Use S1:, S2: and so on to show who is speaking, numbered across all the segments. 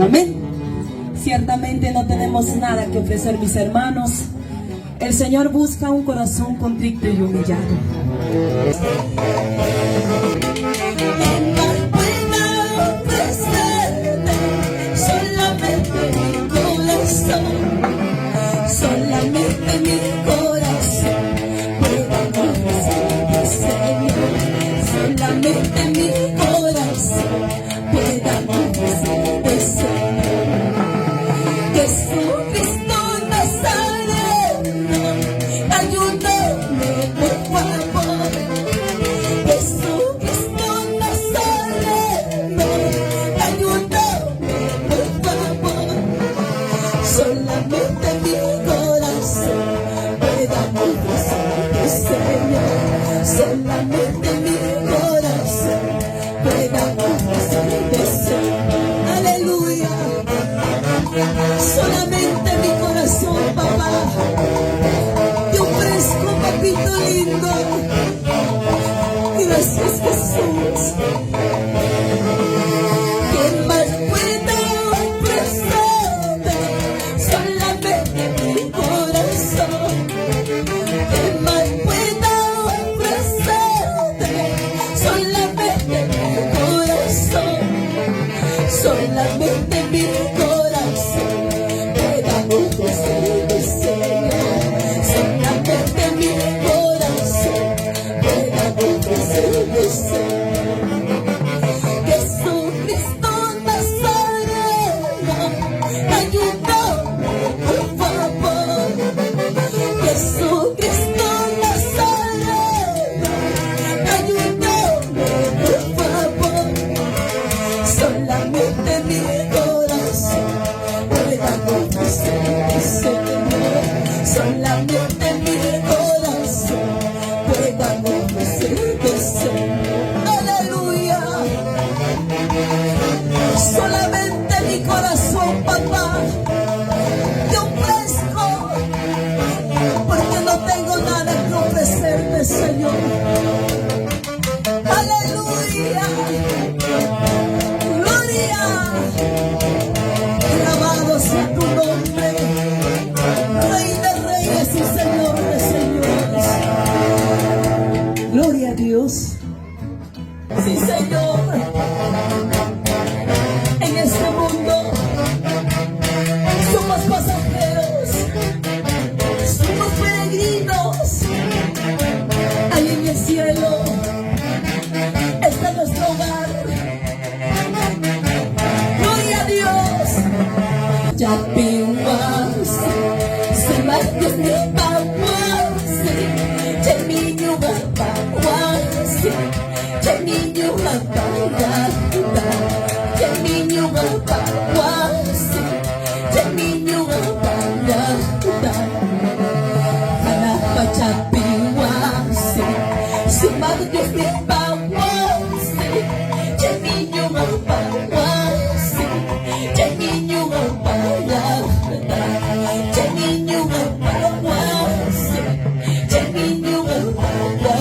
S1: Amén. Ciertamente no tenemos nada que ofrecer, mis hermanos. El Señor busca un corazón contrito y humillado.
S2: Solamente mi corazón puede ofrecer, Señor. Solamente mi corazón puede ofrecer, Señor. Jesucristo Nazareno, ayúdame por favor. Jesucristo Nazareno, ayúdame por favor. Solamente mi corazón pueda ofrecerte, Señor. Solamente mi corazón pueda ofrecerte, Señor. Aleluya. Solamente mi corazón, papá. Te ofrezco, papito lindo. Gracias, Jesús. ¿Quién más puede ofrecerte? Solamente mi corazón. ¿Quién más puede ofrecerte? Solamente mi corazón. Solamente mi corazón pueda ofrecerte, Señor. Solamente mi corazón pueda ofrecerte, Señor. Jesucristo Nazareno, ayúdame por favor. Jesucristo Nazareno, ayúdame por favor. Solamente mi corazón pueda ofrecerte, Señor. Solamente mi corazón pueda ofrecerte, Señor. Aleluya. Solamente mi corazón, papá, te ofrezco, porque no tengo nada que ofrecerte, Señor. Aleluya. Gloria. Alabado sea tu nombre, Rey de reyes y Señor de señores. Gloria a Dios. Sí, Señor. En este mundo somos pasajeros, somos peregrinos. Ahí en el cielo está nuestro hogar. Gloria a Dios. Ya piwas, se martes ni pawasi, chemiño pawasi, chemiño pawasi, chemiño pawasi, chemiño pawasi. Hanapa cha piwasi, se martes ni pawasi, chemiño pawasi, chemiño pawasi, chemiño pawasi, chemiño pawasi.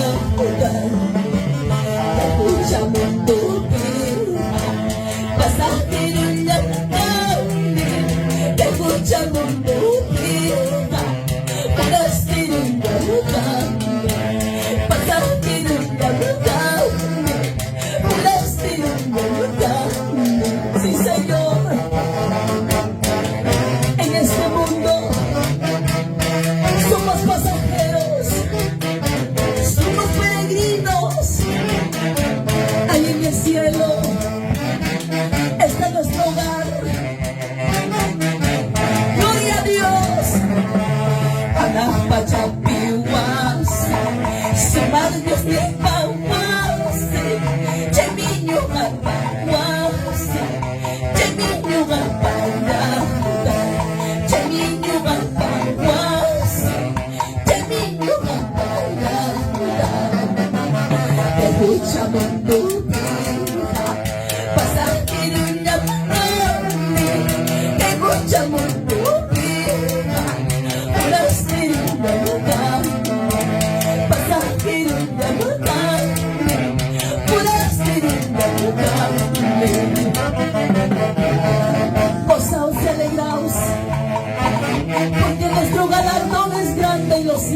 S2: Escucha mundo, pasajero en la calle,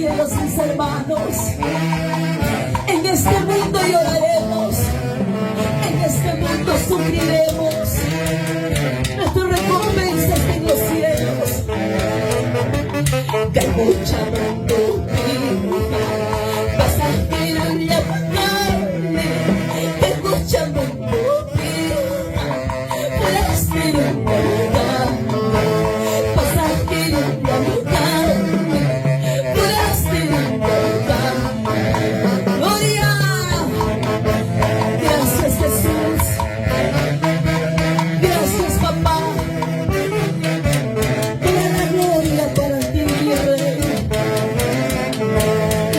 S1: cielos, mis hermanos. En este mundo lloraremos, en este mundo sufriremos. Nuestra recompensa está en los cielos. Que mucha mentira vas a tirar la carne, que mucha mentira puedes tirar la carne, vas a tirar la carne, puedes tirar la carne. Gloria, gracias Jesús, gracias papá. Toda la gloria para ti, mi rey.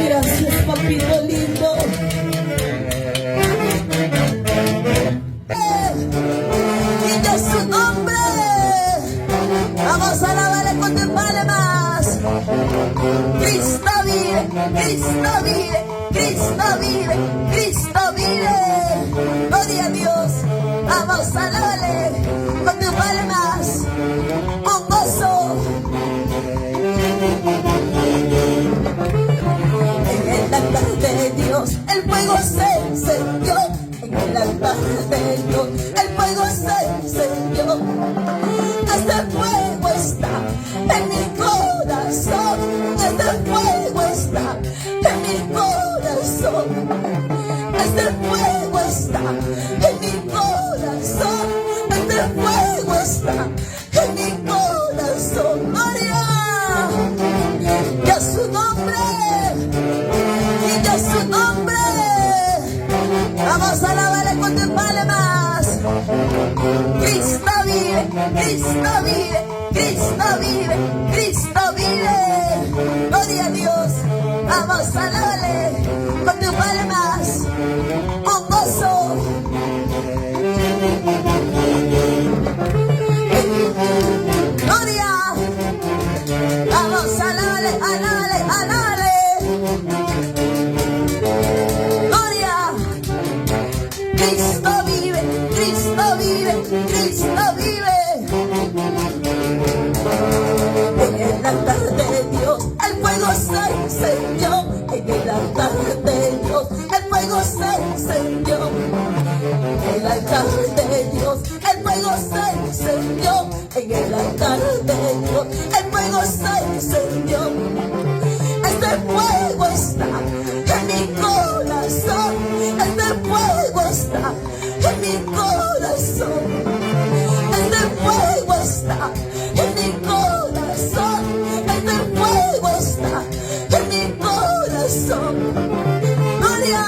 S1: Gracias, papito lindo. Y de su nombre vamos a alabarle con tus palmas. Cristo vive, Cristo vive, Cristo vive, Cristo vive. Gloria a Dios. Vamos a alabarle con tus palmas, con gozo. En el altar de Dios el fuego se encendió. En el altar de Dios el fuego se encendió. Este fuego está en mi corazón. Este fuego está en mi corazón. Este fuego está en mi corazón. Este fuego está en mi corazón. Gloria, y a su nombre, y a su nombre vamos a alabarle con tus palmas. Cristo vive, Cristo vive, Cristo vive, Cristo vive. Gloria a Dios. Vamos a alabarle con tus palmas, con gozo. Gloria. Vamos a alabarle, alabarle, alabarle. Gloria. Cristo vive, Cristo vive, Cristo vive. En el altar de Dios el fuego se encendió. En el altar de Dios el fuego se encendió. En el altar de Dios el fuego se encendió. En el altar de Dios el fuego se encendió. Este fuego está en mi corazón. Este fuego está en mi corazón. Este fuego está en mi corazón. Este fuego está en mi corazón. Gloria,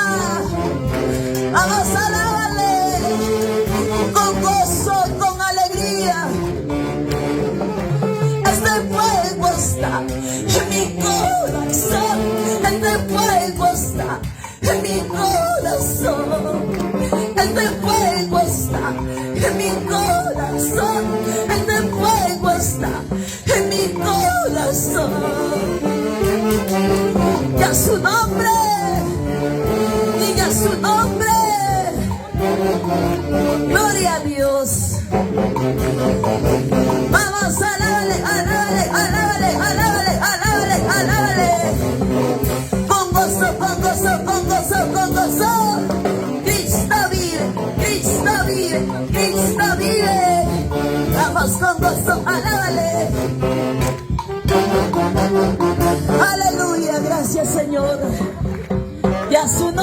S1: vamos a alabarle con gozo y con alegría. Este fuego está en mi corazón. Este fuego está en mi corazón. Este fuego está en mi corazón. Este fuego está en mi corazón. Y a su nombre, y a su nombre. Gloria a Dios. Vamos a alabarle, alabarle, alabarle, alabarle, alabarle, alabarle. Con gozo, con gozo, con gozo, con gozo. Cristo vive, Cristo vive, Cristo vive. Vamos con gozo, alábale. Aleluya, gracias Señor. Y a su nombre.